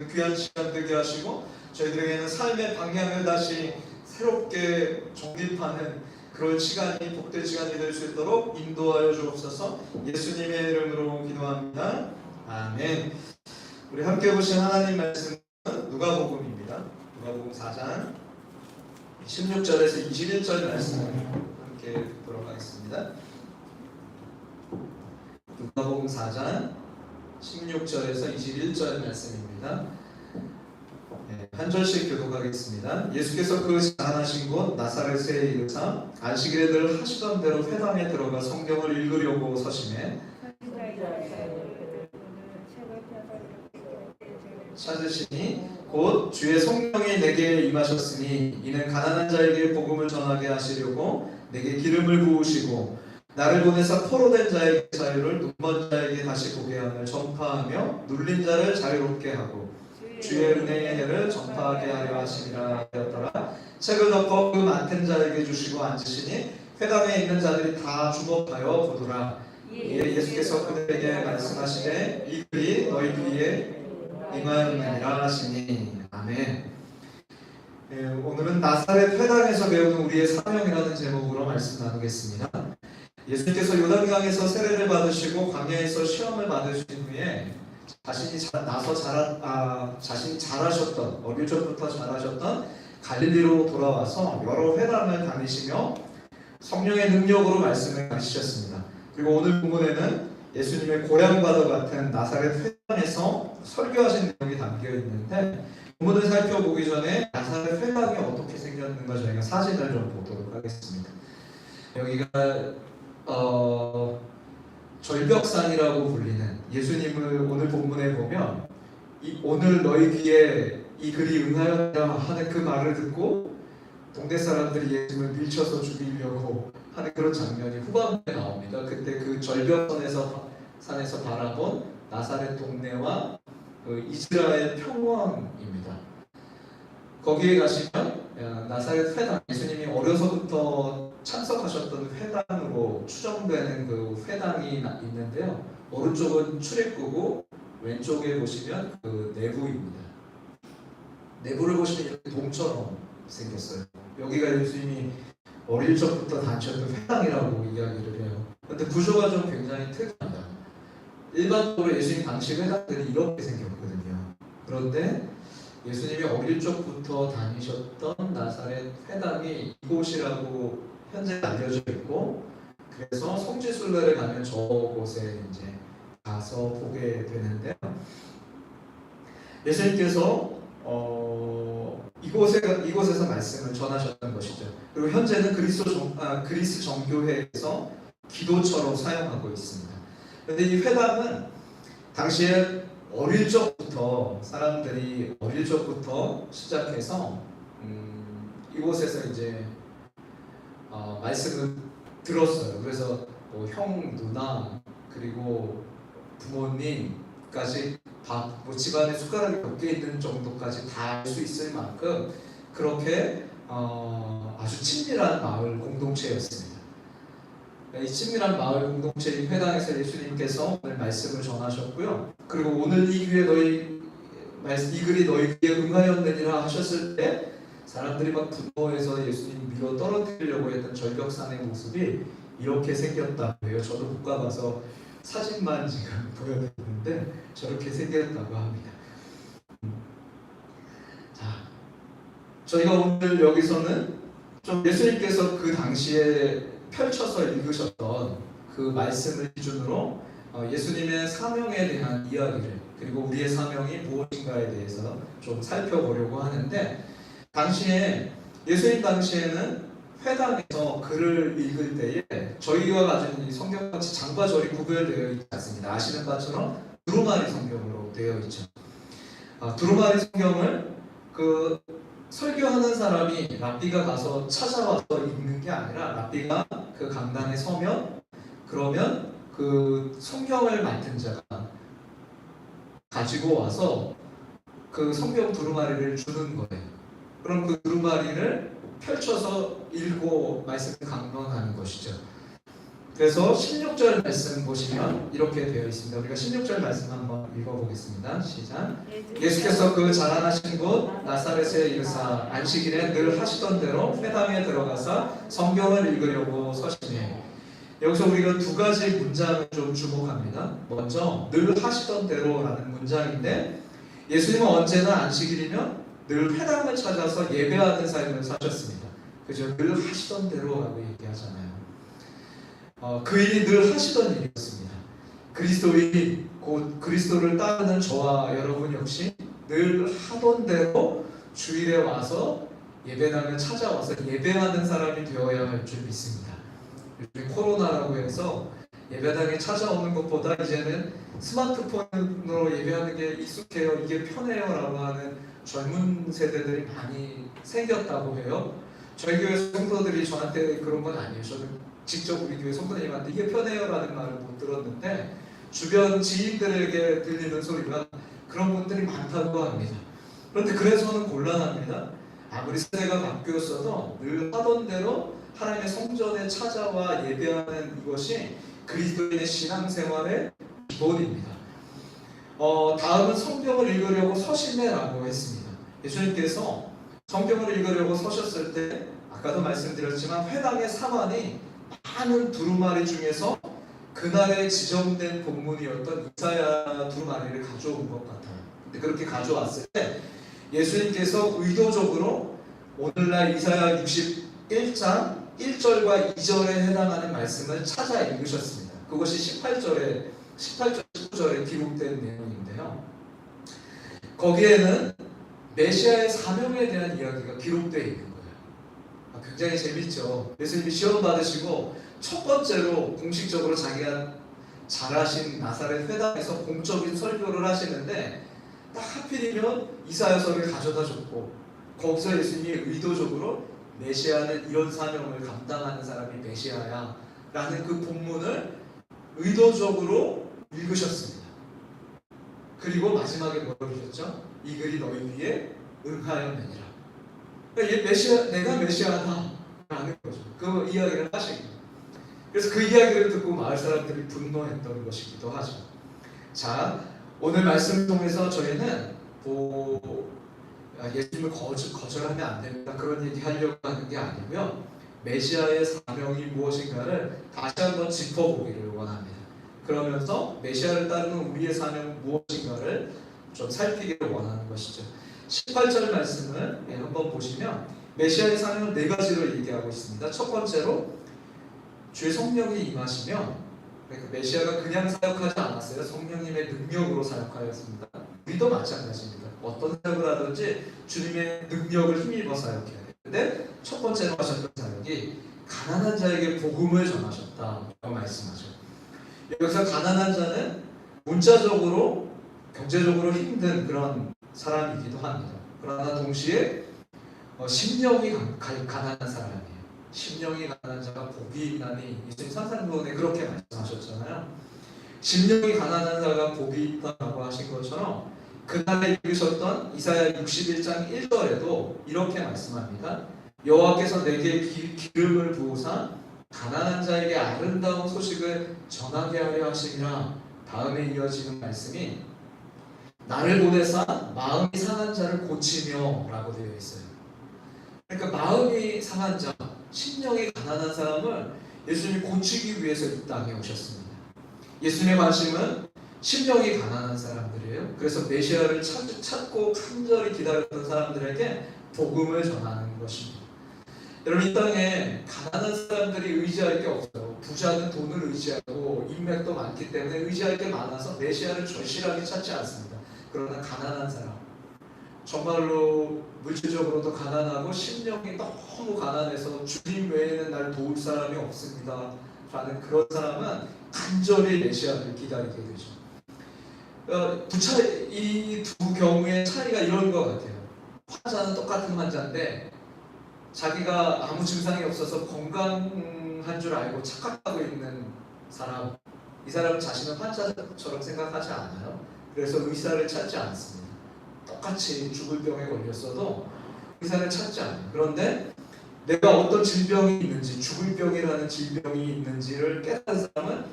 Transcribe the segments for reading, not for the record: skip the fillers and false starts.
귀한 시간 되게 하시고 저희들에게는 삶의 방향을 다시 새롭게 정립하는 그런 시간이 복된 시간이 될 수 있도록 인도하여 주옵소서. 예수님의 이름으로 기도합니다. 아멘. 우리 함께 보신 하나님 말씀은 누가복음입니다. 누가복음 4장 16절에서 21절 말씀을 함께 듣도록 하겠습니다. 누가복음 4장 16절에서 21절 말씀입니다. 한 절씩 교독하겠습니다. 예수께서 그 자라나신 곳 나사렛에 이르사 안식일에 늘 하시던 대로 회당에 들어가 성경을 읽으려고 서심해 찾으시니 곧 주의 성령이 내게 임하셨으니 이는 가난한 자에게 복음을 전하게 하시려고 내게 기름을 부으시고 나를 보내사 포로된 자에게 자유를 눈먼 자에게 다시 보게 함을 전파하며 눌린 자를 자유롭게 하고 주의 은혜의 해를 전파하게 하려 하심이라 하였더라. 책을 덮어 그 맡은 자에게 주시고 앉으시니 회당에 있는 자들이 다 주목하여 보더라. 예수께서 그들에게 말씀하시되 이 글이 너희 위에 임하였느니라 하시니. 아멘. 오늘은 나사렛 회당에서 배우는 우리의 사명이라는 제목으로 말씀 나누겠습니다. 예수님께서 요단강에서 세례를 받으시고 광야에서 시험을 받으신 후에 자신이 잘하셨던 어릴 적부터 잘하셨던 갈릴리로 돌아와서 여러 회당을 다니시며 성령의 능력으로 말씀을 가르치셨습니다. 그리고 오늘 본문에는 예수님의 고향과도 같은 나사렛 회당에서 설교하신 내용이 담겨 있는데 본문을 살펴보기 전에 나사렛 회당이 어떻게 생겼는가 저희가 사진을 좀 보도록 하겠습니다. 여기가 절벽산이라고 불리는 예수님을 오늘 본문에 보면 오늘 너희 귀에 이 글이 응하였다 하는 그 말을 듣고 동네 사람들이 예수님을 밀쳐서 죽이려고 하는 그런 장면이 후반부에 나옵니다. 그때 그 절벽산에서 바라본 나사렛 동네와 그 이스라엘 평원입니다. 거기에 가시면 나사렛 회당, 예수님이 어려서부터 참석하셨던 회당으로 추정되는 그 회당이 있는데요. 오른쪽은 출입구고 왼쪽에 보시면 그 내부입니다. 내부를 보시면 이렇게 동처럼 생겼어요. 여기가 예수님이 어릴 적부터 다니셨던 회당이라고 이야기를 해요. 그런데 구조가 좀 굉장히 특이합니다. 일반적으로 예수님 당시 회당들이 이렇게 생겼거든요. 그런데 예수님이 어릴 적부터 다니셨던 나사렛 회당이 이곳이라고 현재 알려져 있고, 그래서 성지순례를 가면 저곳에 이제 가서 보게 되는데요. 예수님께서 이곳에서 말씀을 전하셨던 것이죠. 그리고 현재는 그리스 정교회에서 기도처로 사용하고 있습니다. 그런데 이 회당은 당시에 어릴 적부터 사람들이 어릴 적부터 시작해서 이곳에서 이제 말씀을 들었어요. 그래서 뭐 형, 누나 그리고 부모님까지 뭐 집안에 숟가락이 몇 개 있는 정도까지 다 알 수 있을 만큼 그렇게 아주 친밀한 마을 공동체였습니다. 이 친밀한 마을 공동체인 회당에서 예수님께서 오늘 말씀을 전하셨고요. 그리고 오늘 이 글이 너희 귀에 응하였느니라 하셨을 때 사람들이 막 분노해서 예수님 밀어 떨어뜨리려고 했던 절벽산의 모습이 이렇게 생겼다고 해요. 저도 못 가봐서 사진만 지금 보여드리는데 저렇게 생겼다고 합니다. 자, 저희가 오늘 여기서는 좀 예수님께서 그 당시에 펼쳐서 읽으셨던 그 말씀을 기준으로 예수님의 사명에 대한 이야기를, 그리고 우리의 사명이 무엇인가에 대해서 좀 살펴보려고 하는데, 당시에 예수님 당시에는 회당에서 글을 읽을 때에 저희와 가진 성경같이 장과 절이 구별되어 있지 않습니다. 아시는 바처럼 두루마리 성경으로 되어 있죠. 두루마리 성경을 그 설교하는 사람이 랍비가 가서 찾아와서 읽는 게 아니라 랍비가 그 강단에 서면 그러면 그 성경을 맡은 자가 가지고 와서 그 성경 두루마리를 주는 거예요. 그럼 그 두루마리를 펼쳐서 읽고 말씀을 강론하는 것이죠. 그래서 16절 말씀 보시면 이렇게 되어 있습니다. 우리가 16절 말씀 한번 읽어보겠습니다. 시작. 예수께서 그 자라나신 곳 나사렛에 이르사 안식일에 늘 하시던 대로 회당에 들어가사 성경을 읽으려고 서시니. 여기서 우리가 두 가지 문장을 좀 주목합니다. 먼저 늘 하시던 대로라는 문장인데, 예수님은 언제나 안식일이면 늘 회당을 찾아서 예배하는 삶을 사셨습니다. 그죠? 늘 하시던 대로라고 얘기하잖아요. 그 일이 늘 하시던 일이었습니다. 그리스도인, 곧 그리스도를 따르는 저와 여러분 역시 늘 하던 대로 주일에 와서 예배당을 찾아와서 예배하는 사람이 되어야 할 줄 믿습니다. 요즘 코로나라고 해서 예배당에 찾아오는 것보다 이제는 스마트폰으로 예배하는 게 익숙해요, 이게 편해요 라고 하는 젊은 세대들이 많이 생겼다고 해요. 저희 교회 성도들이 저한테 그런 건 아니에요. 저는 직접 우리 교회 성도님한테 이게 편해요 라는 말을 못 들었는데, 주변 지인들에게 들리는 소리가 그런 분들이 많다고 합니다. 그런데 그래서는 곤란합니다. 아무리 세대가 바뀌었어도 늘 하던 대로 하나님의 성전에 찾아와 예배하는 이것이 그리스도인의 신앙생활의 기본입니다. 다음은 성경을 읽으려고 서시네라고 했습니다. 예수님께서 성경을 읽으려고 서셨을 때 아까도 말씀드렸지만 회당의 사관이 많은 두루마리 중에서 그날에 지정된 본문이었던 이사야 두루마리를 가져온 것 같아요. 근데 그렇게 가져왔을 때 예수님께서 의도적으로 오늘날 이사야 61장 1절과 2절에 해당하는 말씀을 찾아 읽으셨습니다. 그것이 18절, 19절에 기록된 내용인데요. 거기에는 메시아의 사명에 대한 이야기가 기록되어 있는 거예요. 굉장히 재밌죠. 예수님이 시험 받으시고 첫 번째로 공식적으로 자기가 잘하신 나사렛 회당에서 공적인 설교를 하시는데, 딱 하필이면 이사야서를 가져다 줬고, 거기서 예수님이 의도적으로 메시아는 이런 사명을 감당하는 사람이 메시아야 라는 그 본문을 의도적으로 읽으셨습니다. 그리고 마지막에 뭐라고 하셨죠? 이 글이 너희 귀에 응하였느니라. 그러니까 내가 메시아다 라는 거죠. 그 이야기를 하시고, 그래서 그 이야기를 듣고 마을 사람들이 분노했던 것이기도 하죠. 자, 오늘 말씀을 통해서 저희는 예수님을 거절하면 안 됩니다, 그런 얘기 하려고 하는 게 아니고요, 메시아의 사명이 무엇인가를 다시 한번 짚어보기를 원합니다. 그러면서 메시아를 따르는 우리의 사명은 무엇인가를 좀 살피기를 원하는 것이죠. 18절 말씀을 한번 보시면 메시아의 사명은 네 가지로 얘기하고 있습니다. 첫 번째로 주의 성령이 임하시면, 그러니까 메시아가 그냥 사역하지 않았어요. 성령님의 능력으로 사역하였습니다. 우리도 마찬가지입니다. 어떤 사역을 하든지 주님의 능력을 힘입어 사역해야 되는데, 첫 번째로 하셨던 사역이 가난한 자에게 복음을 전하셨다고 말씀하죠. 여기서 가난한 자는 문자적으로 경제적으로 힘든 그런 사람이기도 합니다. 그러나 동시에 심령이 가난한 사람이에요. 심령이 가난한 자가 복이 있나니, 예수님 산상수훈에 그렇게 말씀하셨잖아요. 심령이 가난한 자가 복이 있다라고 하신 것처럼 그날에 읽으셨던 이사야 61장 1절에도 이렇게 말씀합니다. 여호와께서 내게 기름을 부으사 가난한 자에게 아름다운 소식을 전하게 하려 하시니라. 다음에 이어지는 말씀이 나를 보내사 마음이 상한 자를 고치며 라고 되어 있어요. 그러니까 마음이 상한 자, 심령이 가난한 사람을 예수님이 고치기 위해서 이 땅에 오셨습니다. 예수님의 관심은 심령이 가난한 사람들이에요. 그래서 메시아를 찾고 간절히 기다렸던 사람들에게 복음을 전하는 것입니다. 여러분, 이 땅에 가난한 사람들이 의지할 게 없어요. 부자는 돈을 의지하고 인맥도 많기 때문에 의지할 게 많아서 메시아를 절실하게 찾지 않습니다. 그러나 가난한 사람, 정말로 물질적으로도 가난하고 심령이 너무 가난해서 주님 외에는 날 도울 사람이 없습니다 라는 그런 사람은 간절히 메시아를 기다리게 되죠. 이 두 경우의 차이가 이런 것 같아요. 환자는 똑같은 환자인데 자기가 아무 증상이 없어서 건강한 줄 알고 착각하고 있는 사람, 이 사람은 자신은 환자처럼 생각하지 않아요. 그래서 의사를 찾지 않습니다. 똑같이 죽을 병에 걸렸어도 의사를 찾지 않아요. 그런데 내가 어떤 질병이 있는지, 죽을 병이라는 질병이 있는지를 깨달은 사람은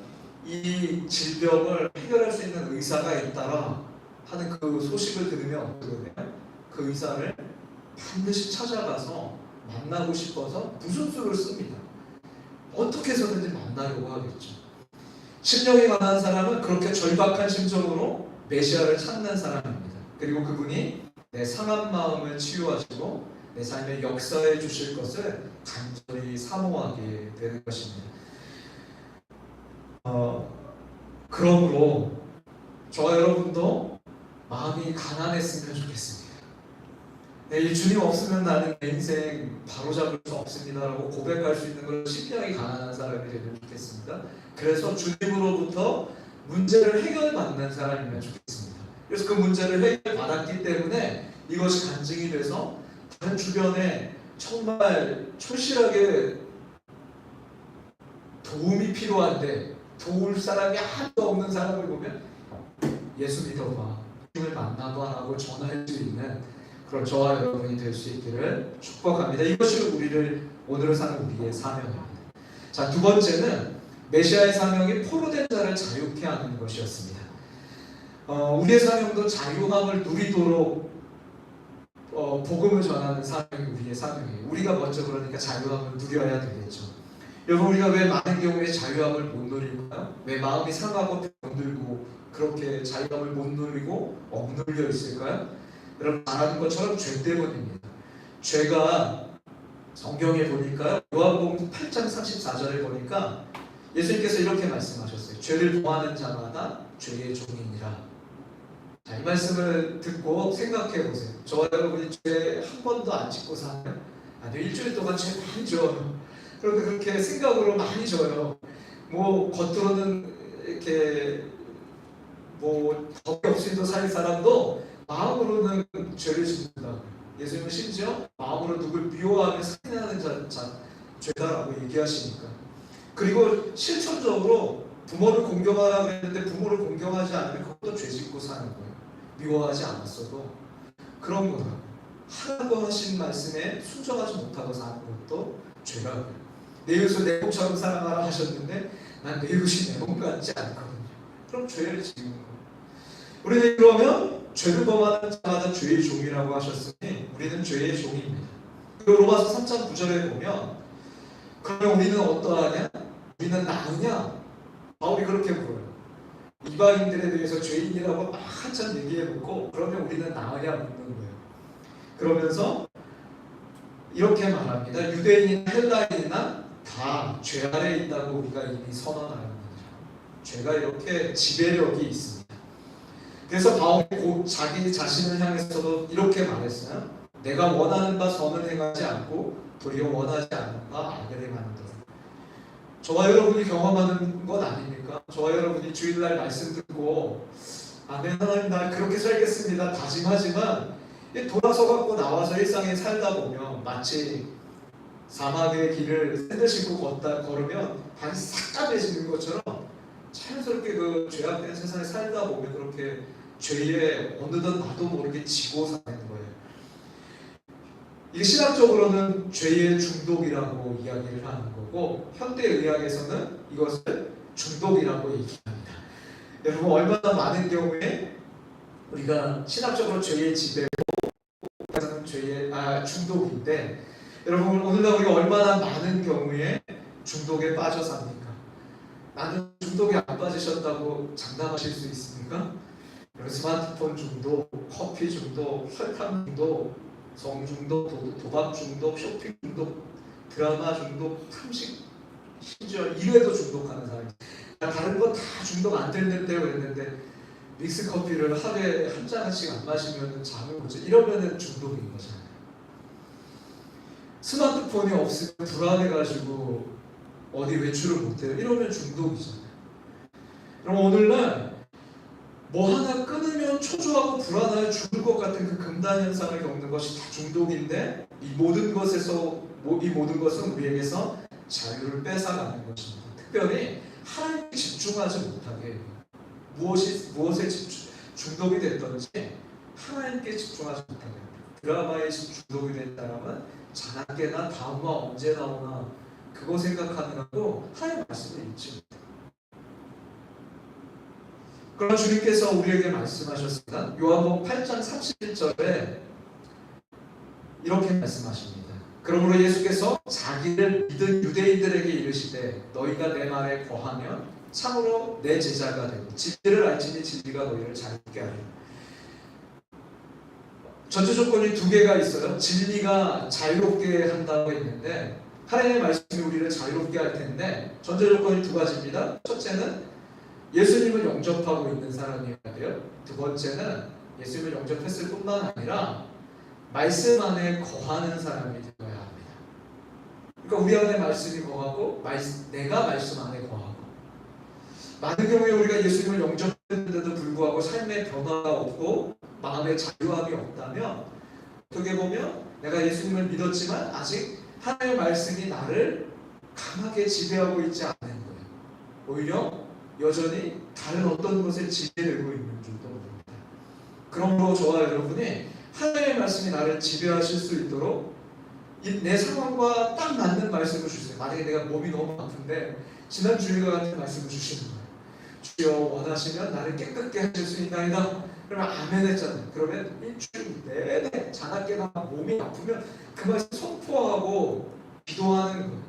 이 질병을 해결할 수 있는 의사가 있다라 하는 그 소식을 들으면 어떻게 돼요? 그 의사를 반드시 찾아가서 만나고 싶어서 무슨 수를 씁니다. 어떻게 해서든지 만나려고 하겠죠. 심령이 강한 사람은 그렇게 절박한 심정으로 메시아를 찾는 사람입니다. 그리고 그분이 내 상한 마음을 치유하시고 내 삶에 역사해 주실 것을 간절히 사모하게 되는 것입니다. 그러므로 저와 여러분도 마음이 가난했으면 좋겠습니다. 이 주님 없으면 나는 내 인생 바로잡을 수 없습니다라고 고백할 수 있는 걸 심령이 가난한 사람이 되면 좋겠습니다. 그래서 주님으로부터 문제를 해결받는 사람이면 좋겠습니다. 그래서 그 문제를 해결받았기 때문에 이것이 간증이 돼서 다른 주변에 정말 충실하게 도움이 필요한데 도울 사람이 하나도 없는 사람을 보면 예수 믿어봐, 주님을 만나봐 하고 전할 수 있는 그런 저와 여러분이 될 수 있기를 축복합니다. 이것이 우리를 오늘을 사는 우리의 사명입니다. 자, 두 번째는 메시아의 사명이 포로된 자를 자유케 하는 것이었습니다. 우리의 사명도 자유함을 누리도록 복음을 전하는 사명이 우리의 사명이에요. 우리가 먼저 그러니까 자유함을 누려야 되겠죠. 여러분, 우리가 왜 많은 경우에 자유함을 못 누릴까요? 왜 마음이 상하고 병들고 그렇게 자유함을 못 누리고 억눌려 있을까요? 여러분 잘 아는 것처럼 죄 때문입니다. 죄가 성경에 보니까 요한복음 8장 34절에 보니까 예수님께서 이렇게 말씀하셨어요. 죄를 범하는 자마다 죄의 종이니라. 자, 이 말씀을 듣고 생각해 보세요. 저와 여러분이 죄 한 번도 안 짓고 사는, 아니 일주일 동안 죄 많이 져요. 그런데 그렇게 생각으로 많이 져요. 뭐 겉으로는 이렇게 뭐 법이 없이도 살 사람도 마음으로는 죄를 짓는다. 예수님은 심지어 마음으로 누굴 미워하며 살인하는 자 죄다라고 얘기하시니까. 그리고 실천적으로 부모를 공경하라고 했는데 부모를 공경하지 않으면 그것도 죄 짓고 사는 거예요. 미워하지 않았어도 그런 거다. 하라고 하신 말씀에 순종하지 못하고 사는 것도 죄라고요. 내 이웃을 내 몸처럼 사랑하라 하셨는데 난 내 이웃이 내 몸 같지 않거든요. 그럼 죄를 지은 거예요. 우리는 그러면 죄를 범하는 자마다 죄의 종이라고 하셨으니 우리는 죄의 종입니다. 그리고 로마서 3장 9절에 보면 그러면 우리는 어떠하냐? 우리는 나으냐? 바울이 그렇게 물어요. 이방인들에 대해서 죄인이라고 막 한참 얘기해놓고 그러면 우리는 나으냐 묻는 거예요. 그러면서 이렇게 말합니다. 유대인이나 헬라인이나 다 죄 아래에 있다고 우리가 이미 선언하는 거죠. 죄가 이렇게 지배력이 있습니다. 그래서 바울이 자기 자신을 향해서도 이렇게 말했어요. 내가 원하는 바 선을 행하지 않고 도리어 원하지 않는 바 악을 행하는 것. 저와 여러분이 경험하는 것 아닙니까? 저와 여러분이 주일날 말씀 듣고 아멘 하나님 날 그렇게 살겠습니다 다짐하지만 돌아서 갖고 나와서 일상에 살다 보면 마치 사막의 길을 샌들 신고 걸으면 발이 싹 까매지는 것처럼 자연스럽게 그 죄악된 세상에 살다 보면 그렇게 죄에 어느덧 나도 모르게 지고 사는 거예요. 이게 신학적으로는 죄의 중독이라고 이야기를 하는 거고 현대의학에서는 이것을 중독이라고 얘기합니다. 여러분 얼마나 많은 경우에 우리가 신학적으로 죄의 지배로 죄의 중독인데 여러분 오늘날 우리가 얼마나 많은 경우에 중독에 빠져 삽니까? 나는 중독에 안 빠지셨다고 장담하실 수 있습니까? 스마트폰 중독, 커피 중독, 설탕 중독, 성 중독, 도박 중독, 쇼핑 중독, 드라마 중독, 탐식, 심지어 일에도 중독하는 사람이 다른 거 다 중독 안 됐는데 그랬는데 믹스 커피를 하루에 한 잔씩 안 마시면 잠을 못 자. 이러면은 중독인 거잖아요. 스마트폰이 없으면 불안해가지고 어디 외출을 못해요. 이러면 중독이잖아요. 그럼 오늘날 뭐 하나 끊으면 초조하고 불안하여 죽을 것 같은 그 금단 현상을 겪는 것이 다 중독인데 이 모든 것은 우리에게서 자유를 뺏어가는 것입니다. 특별히 하나님께 집중하지 못하게 해요. 무엇에 중독이 됐든지 하나님께 집중하지 못하게 합니다. 드라마에 중독이 된 사람은 자나깨나 다음화 언제 나오나 그거 생각하느라고 하나님의 말씀을 읽지 못해요. 그러나 주님께서 우리에게 말씀하셨습니다. 요한복음 8장 31절에 이렇게 말씀하십니다. 그러므로 예수께서 자기를 믿은 유대인들에게 이르시되 너희가 내 말에 거하면 참으로 내 제자가 되고 진리를 알지니 진리가 너희를 자유롭게 하리라. 전제 조건이 두 개가 있어요. 진리가 자유롭게 한다고 했는데 하나님의 말씀이 우리를 자유롭게 할 텐데 전제 조건이 두 가지입니다. 첫째는 예수님을 영접하고 있는 사람이어야 돼요. 두 번째는 예수님을 영접했을 뿐만 아니라 말씀 안에 거하는 사람이 되어야 합니다. 그러니까 우리 안에 말씀이 거하고 내가 말씀 안에 거하고 많은 경우에 우리가 예수님을 영접했는데도 불구하고 삶의 변화가 없고 마음의 자유함이 없다면 어떻게 보면 내가 예수님을 믿었지만 아직 하나님의 말씀이 나를 강하게 지배하고 있지 않은 거예요. 오히려 여전히 다른 어떤 것에 지배되고 있는 줄도 모릅니다. 그러므로 저와 여러분이 하나님의 말씀이 나를 지배하실 수 있도록 내 상황과 딱 맞는 말씀을 주세요. 만약에 내가 몸이 너무 아픈데 지난 주일과 같은 말씀을 주시는 거예요. 주여 원하시면 나를 깨끗게 하실 수 있나이다. 그러면 아멘 했잖아요. 그러면 일주일 내내 자나깨나 몸이 아프면 그 말씀 선포하고 기도하는 거예요.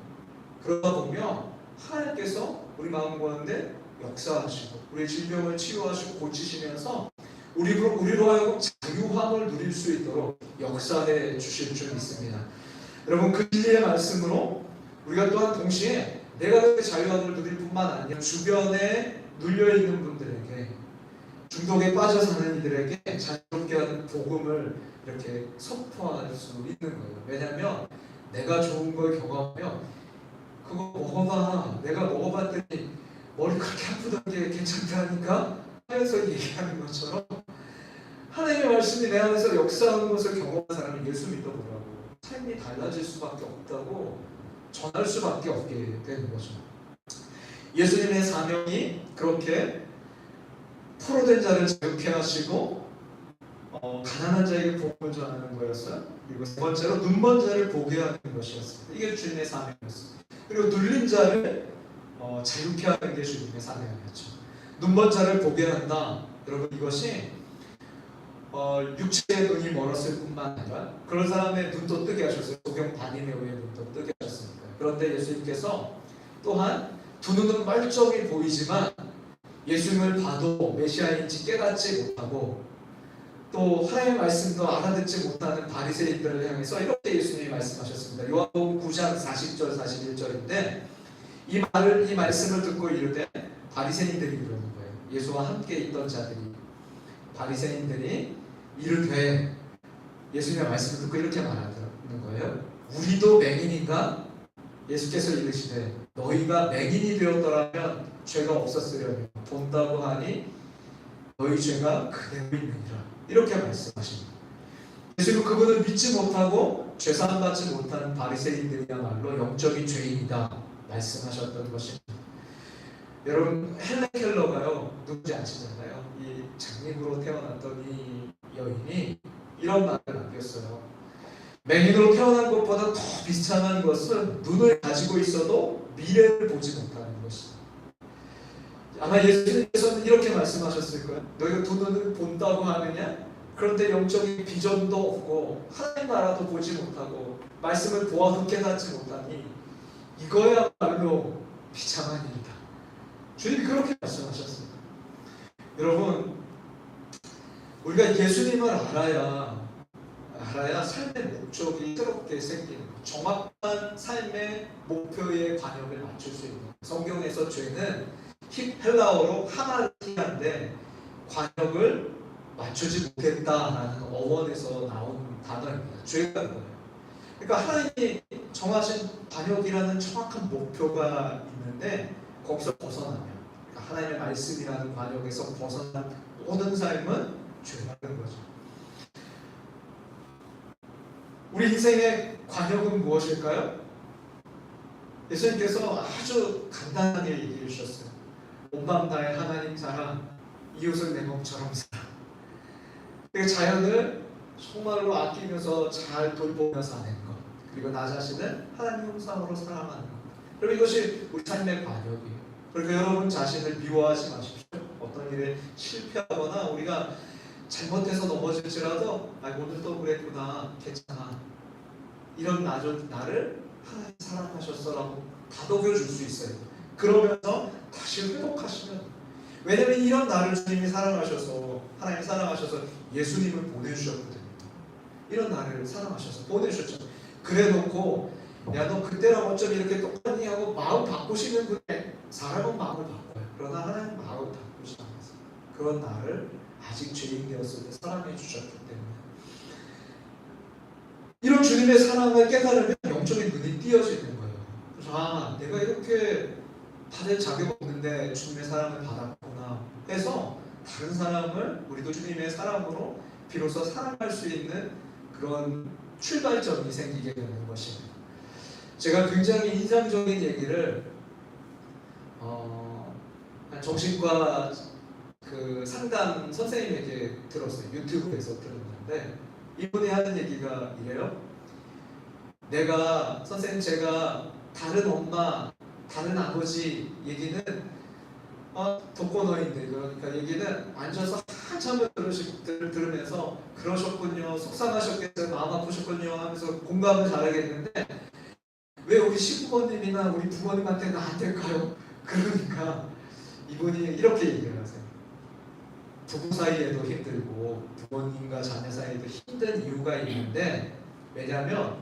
그러다 보면 하나님께서 우리 마음 가운데 역사하시고 우리 질병을 치유하시고 고치시면서 우리로 하여금 자유함을 누릴 수 있도록 역사해 주실 줄 믿습니다. 여러분 그 진리의 말씀으로 우리가 또한 동시에 내가 그렇게 자유함을 누릴 뿐만 아니라 주변에 눌려있는 분들에게 중독에 빠져 사는 이들에게 자유롭게 하는 복음을 이렇게 선포할 수 있는 거예요. 왜냐하면 내가 좋은 걸 경험하면 그거 먹어봐. 내가 먹어봤더니 머리 그렇게 아프던 게 괜찮다니까 하면서 얘기하는 것처럼 하나님의 말씀이 내 안에서 역사하는 것을 경험한 사람이 예수 믿어보라고 삶이 달라질 수밖에 없다고 전할 수밖에 없게 되는 거죠. 예수님의 사명이 그렇게 포로된 자를 자유케 하시고 가난한 자에게 복음을 전하는 거였어요. 그리고 세 번째로 눈먼 자를 보게 하는 것이었습니다. 이게 주님의 사명이었습니다. 그리고 눌린 자를 자유케 하는 게 주님의 사명이었죠. 눈먼 자를 보게 한다. 여러분 이것이 육체의 눈이 멀었을 뿐만 아니라 그런 사람의 눈도 뜨게 하셨어요. 도경 바디메오의 눈도 뜨게 하셨으니까. 그런데 예수님께서 또한 두 눈은 멀쩡히 보이지만 예수님을 봐도 메시아인지 깨닫지 못하고 또 하나님의 말씀도 알아듣지 못하는 바리새인들을 향해서 이렇게 예수님이 말씀하셨습니다. 요한복음 9장 40절 41절인데 이 말씀을 듣고 이르되 바리새인들이 그러는 거예요. 예수와 함께 있던 자들이 바리새인들이 이르되 예수님의 말씀을 듣고 이렇게 말하는 거예요. 우리도 맹인인가? 예수께서 이르시되 너희가 맹인이 되었더라면 죄가 없었으려면 본다고 하니 너희 죄가 그대로 있느니라. 이렇게 말씀하십니다. 예수님은 그분을 믿지 못하고 죄사함 받지 못하는 바리새인들이야말로 영적인 죄인이다 말씀하셨던 것입니다. 여러분 헬렌 켈러가요 누군지 아시잖아요. 이 장님으로 태어났던 이 여인이 이런 말을 남겼어요. 맹인으로 태어난 것보다 더 비참한 것은 눈을 가지고 있어도 미래를 보지 못하는 것이다. 아마 예수님께서는 이렇게 말씀하셨을 거예요. 너희가 두 눈을 본다고 하느냐? 그런데 영적인 비전도 없고 하나님 나라도 보지 못하고 말씀을 보아도 깨닫지 못하니 이거야말로 비참한 일이다. 주님이 그렇게 말씀하셨습니다. 여러분 우리가 예수님을 알아야 삶의 목적이 새롭게 생기는 정확한 삶의 목표의 관역을 맞출 수 있는 성경에서 죄는 헬라어로 하마티아인데 관역을 맞추지 못했다라는 어원에서 나온 단어입니다. 죄가 뭐예요? 그러니까 하나님이 정하신 관역이라는 정확한 목표가 있는데 거기서 벗어나면 그러니까 하나님의 말씀이라는 관역에서 벗어난 모든 삶은 죄라는 거죠. 우리 인생의 관역은 무엇일까요? 예수님께서 아주 간단하게 얘기해 주셨어요. 온 마음 다해 하나님 사랑, 이웃을 내 몸처럼 사랑. 자연을 정말로 아끼면서 잘 돌보며 사는 것, 그리고 나 자신을 하나님 형상으로 사랑하는 것. 그럼 이것이 우리 삶의 반역이에요. 그러니까 여러분 자신을 미워하지 마십시오. 어떤 일에 실패하거나 우리가 잘못해서 넘어질지라도 오늘 또 그랬구나, 괜찮아, 이런 나를 하나님 사랑하셨어라고 다독여 줄 수 있어요. 그러면서 다시 회복하시면, 왜냐면 이런 나를 주님이 사랑하셔서, 하나님 사랑하셔서 예수님을 보내주셨거든요. 이런 나를 사랑하셔서 보내주셨죠. 그래 놓고 야 너 그때랑 어쩜 이렇게 똑같니 하고 마음 바꾸시는 분에 사람은 마음을 바꿔요. 그러나 하나님 마음을 바꾸지 않았어요. 그런 나를 아직 죄인 되었을 때 사랑해 주셨기 때문에, 이런 주님의 사랑을 깨달으면 영적인 눈이 띄어지는 거예요. 그래서 내가 이렇게 받을 자격 없는데 주님의 사랑을 받았구나 해서 다른 사람을 우리도 주님의 사랑으로 비로소 사랑할 수 있는 그런 출발점이 생기게 되는 것입니다. 제가 굉장히 인상적인 얘기를 정신과 그 상담 선생님에게 들었어요. 유튜브에서 들었는데 이분이 하는 얘기가 이래요. 선생님 제가 다른 엄마, 다른 아버지 얘기는 독거노인들, 그러니까 얘기는 앉아서 한참을 들으면서 그러셨군요, 속상하셨겠어요, 마음 아프셨군요 하면서 공감을 잘하겠는데 왜 우리 시부모님이나 우리 부모님한테는 안 될까요? 그러니까 이분이 이렇게 얘기를 하세요. 부부 사이에도 힘들고 부모님과 자녀 사이에도 힘든 이유가 있는데, 왜냐하면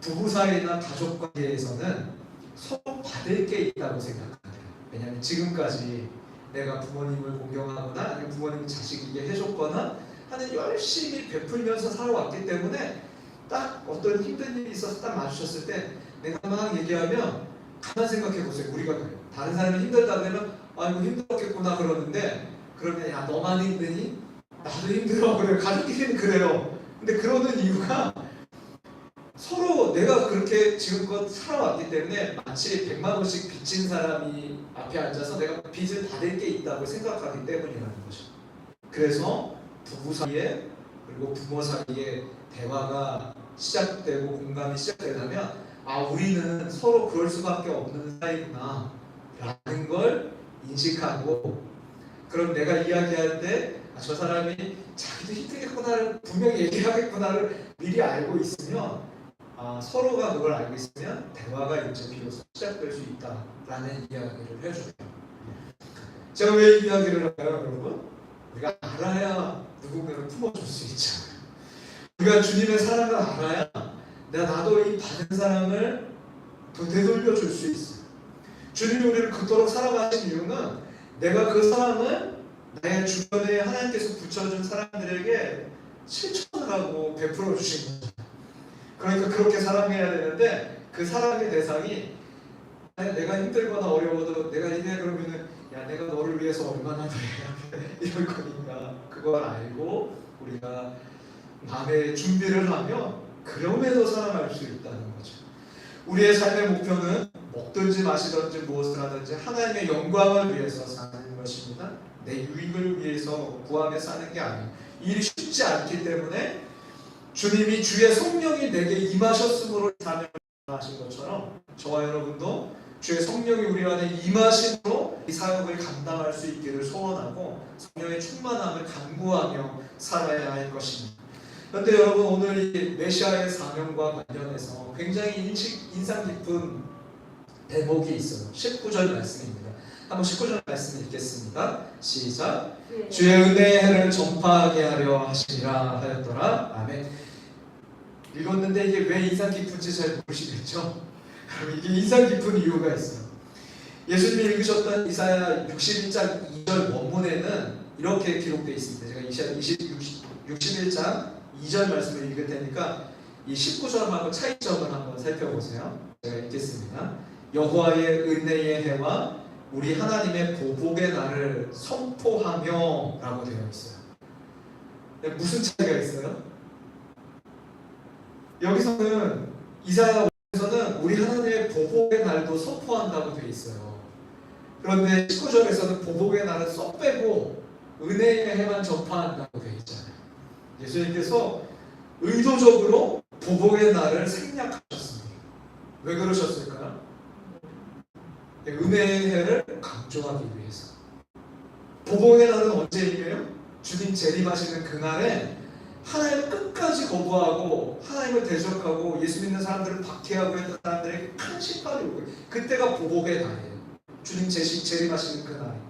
부부 사이나 가족 관계에서는 서로 받을 게 있다고 생각한대요. 왜냐하면 지금까지 내가 부모님을 공경하거나 아니면 부모님 자식에게 해줬거나 하는 열심히 베풀면서 살아왔기 때문에 딱 어떤 힘든 일이 있어서 딱 마주쳤을 때 내가 막 얘기하면 가만 생각해 보세요. 우리가 그래요. 다른 사람이 힘들다 그러면 아이고 힘들었겠구나 그러는데, 그러면 야 너만 힘드니? 나도 힘들어. 그래요. 가족끼리는 그래요. 근데 그러는 이유가 서로 내가 그렇게 지금껏 살아왔기 때문에 마치 100만 원씩 빚진 사람이 앞에 앉아서 내가 빚을 받을 게 있다고 생각하기 때문이라는 거죠. 그래서 부부 사이에 그리고 부모 사이에 대화가 시작되고 공감이 시작되려면 우리는 서로 그럴 수밖에 없는 사이구나 라는 걸 인식하고, 그럼 내가 이야기할 때 저 사람이 자기도 힘들겠구나를 분명히 얘기하겠구나를 미리 알고 있으면, 서로가 그걸 알고 있으면 대화가 이제 비로소 시작될 수 있다라는 이야기를 해줘요. 제가 왜 이 이야기를 할까요, 여러분? 우리가 알아야 누군가를 품어줄 수 있잖아요. 우리가 주님의 사랑을 알아야 나도 이 받은 사랑을 더 되돌려 줄 수 있어요. 주님이 우리를 그토록 사랑하신 이유는 내가 그 사랑을 내 주변에 하나님께서 붙여준 사람들에게 실천을 하고 베풀어 주신 거죠. 그러니까 그렇게 사랑해야 되는데 그 사랑의 대상이 내가 힘들거나 어려워도 내가 이래 그러면은 내가 너를 위해서 얼마나 더 해야 돼 이럴 거니까, 그걸 알고 우리가 마음의 준비를 하면 그럼에도 사랑할 수 있다는 거죠. 우리의 삶의 목표는 먹든지 마시든지 무엇을 하든지 하나님의 영광을 위해서 사는 것입니다. 내 유익을 위해서 구하며 사는 게 아니에요. 일이 쉽지 않기 때문에 주님이 주의 성령이 내게 임하셨으므로 사명을 하신 것처럼 저와 여러분도 주의 성령이 우리 안에 임하심으로 이 사역을 감당할 수 있기를 소원하고 성령의 충만함을 간구하며 살아야 할 것입니다. 그런데 여러분, 오늘 이 메시아의 사명과 관련해서 굉장히 인상 깊은 대목이 있어요. 19절 말씀입니다. 한번 19절 말씀 읽겠습니다. 시작. 주의 은혜의 해를 전파하게 하려 하시니라 하였더라. 아멘. 읽었는데 이게 왜 인상 깊은지 잘 모르시겠죠? 이게 인상 깊은 이유가 있어요. 예수님이 읽으셨던 이사야 61장 2절 원문에는 이렇게 기록되어 있습니다. 제가 이사야 61장 2절 말씀을 읽을 테니까 이 19절하고 차이점을 한번 살펴보세요. 제가 읽겠습니다. 여호와의 은혜의 해와 우리 하나님의 보복의 날을 선포하며 라고 되어 있어요. 무슨 차이가 있어요? 여기서는 이사야서는 우리 하나님의 보복의 날도 선포한다고 되어 있어요. 그런데 19절에서는 보복의 날은 쏙 빼고 은혜의 해만 전파한다고 되어 있잖아요. 예수님께서 의도적으로 보복의 날을 생략하셨습니다. 왜 그러셨을까요? 은혜의 해를 강조하기 위해서. 보복의 날은 언제이게요? 주님 재림하시는 그날에 하나님을 끝까지 거부하고 하나님을 대적하고 예수 믿는 사람들을 박해하고 있는 사람들에게 큰 심판이 오고, 그때가 보복의 날이에요. 주님 재림하시는 그날.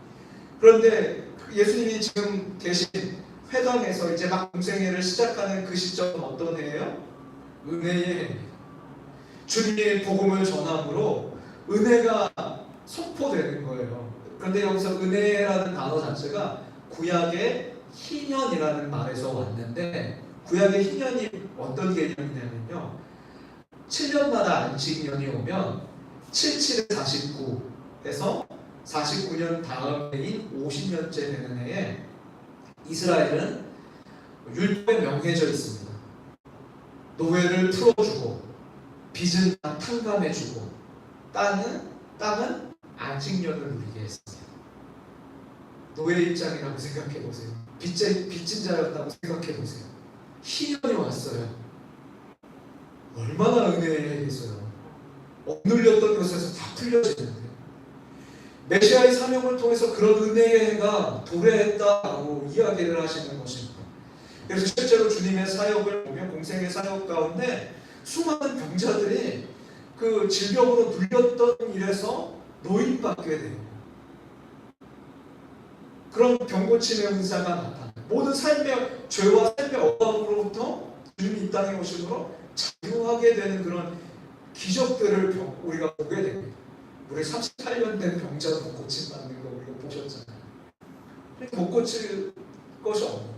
그런데 예수님이 지금 계신 회당에서 이제 막 공생애를 시작하는 그 시점은 어떤 해예요? 은혜의 해입니다. 주님의 복음을 전함으로 은혜가 선포되는 거예요. 그런데 여기서 은혜라는 단어 자체가 구약의 희년이라는 말에서 왔는데, 구약의 희년이 어떤 개념이냐면요, 7년마다 안식년이 오면 77에 49에서 49년 다음 해인 50년째 되는 해에 이스라엘은 율법에 명해져 있습니다. 노예를 풀어주고 빚은 다 탕감해주고 땅은 안식년을 누리게 했습니다. 노예 입장이라고 생각해보세요. 빚진 자였다고 생각해보세요. 희년이 왔어요. 얼마나 은혜겠어요. 억눌렸던 것에서 다 풀려지는데, 메시아의 사명을 통해서 그런 은혜의 해가 도래했다고 이야기를 하시는 것입니다. 그래서 실제로 주님의 사역을 보면 공생의 사역 가운데 수많은 병자들이 그 질병으로 눌렸던 일에서 노인받게 돼요. 그런 병고침의 은사가 나타나요. 모든 삶의 죄와 삶의 억압으로부터 주님이 이 땅에 오심으로 자유하게 되는 그런 기적들을 우리가 보게 됩니다. 우리 38년 된 병자 못 고침 받는 거 우리가 보셨잖아요. 못 고칠 것이 없는,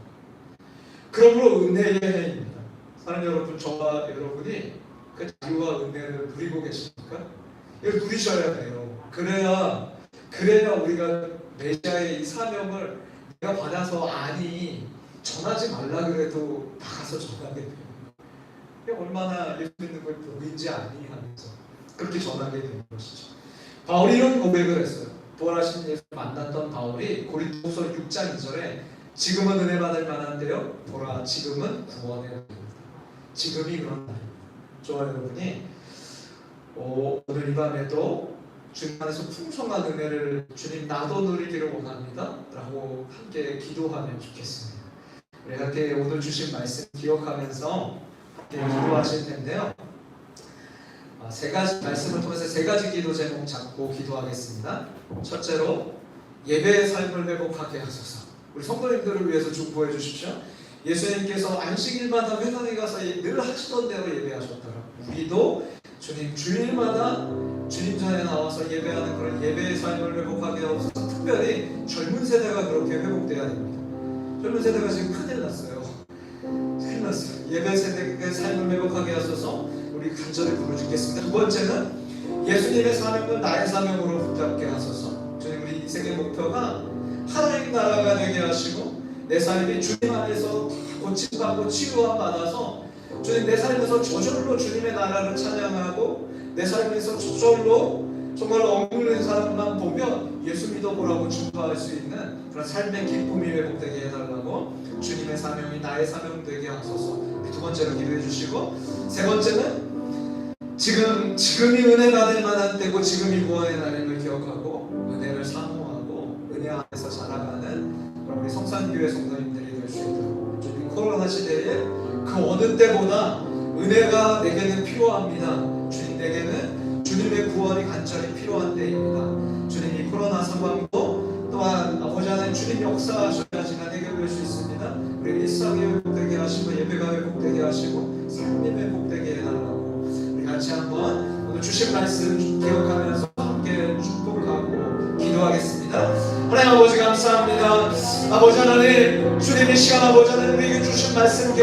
그러므로 은혜의 해입니다. 사랑하는 여러분, 저와 여러분이 그 자유와 은혜를 누리고 계십니까? 이걸 누리셔야 돼요. 그래야 우리가 메시아의 이 사명을 내가 받아서 전하지 말라 그래도 나가서 전하게 돼요. 얼마나 예수 믿는 걸 복인지 아니 하면서 그렇게 전하게 되는 것이죠. 바울이 이런 고백을 했어요. 부활하신 예수를 만났던 바울이 고린도후서 6장 2절에 지금은 은혜 받을 만한데요, 보라 지금은 구원의 날입니다. 지금이 그런 날입니다. 저와 여러분이 오늘 이 밤에도 주님 안에서 풍성한 은혜를 주님 나도 누리기를 원합니다 라고 함께 기도하면 좋겠습니다. 우리 함께 오늘 주신 말씀 기억하면서 함께 기도하실 텐데요, 세 가지 말씀을 통해서 세 가지 기도 제목 잡고 기도하겠습니다. 첫째로 예배의 삶을 회복하게 하소서. 우리 성도님들을 위해서 중보해 주십시오. 예수님께서 안식일마다 회당에 가서 늘 하시던 대로 예배하셨더라. 우리도 주님 주일마다 주님 전에 나와서 예배하는 그런 예배의 삶을 회복하게 하소서. 특별히 젊은 세대가 그렇게 회복돼야 됩니다. 젊은 세대가 지금 큰일 났어요. 예배 세대의 삶을 회복하게 하소서. 우리 간절히 부르짖겠습니다. 두 번째는 예수님의 사명을 나의 사명으로 붙잡게 하소서. 주님, 우리 인생의 목표가 하나님 나라가 되게 하시고 내 삶이 주님 안에서 고침받고 치유함 받아서 주님 내 삶에서 저절로 주님의 나라를 찬양하고 내 삶에서 저절로 정말 억눌린 사람만 보면 예수 믿어보라고 중보할 수 있는 그런 삶의 기쁨이 회복되게 해달라고 주님의 사명이 나의 사명 되게 하소서. 두 번째로 기도해 주시고, 세 번째는 지금이 은혜 받을 만한 때고 지금이 구원의 날임을 기억하고 은혜를 사모하고 은혜 안에서 자라가는 우리 성산교회 성도님들이 될 수 있도록, 주님 코로나 시대에 그 어느 때보다 은혜가 내게는 필요합니다. 주님, 내게는 주님의 구원이 간절히 필요한 때입니다. 주님, 이 코로나 상황도 또한 아버지 하나님 주님 역사하셔야지만 해결될 수 있습니다. 우리 일상이 회복되게 하시고 예배가 회복되게 하시고 삶이 회복되게 해달라고 우리 같이 한번 오늘 주신 말씀 기억하면서 함께 축복을 하고 기도하겠습니다. 하나님 아버지 감사합니다. 아버지 하나님, 주님의 시간 아버지 하나님 우리에게 주신 말씀 기억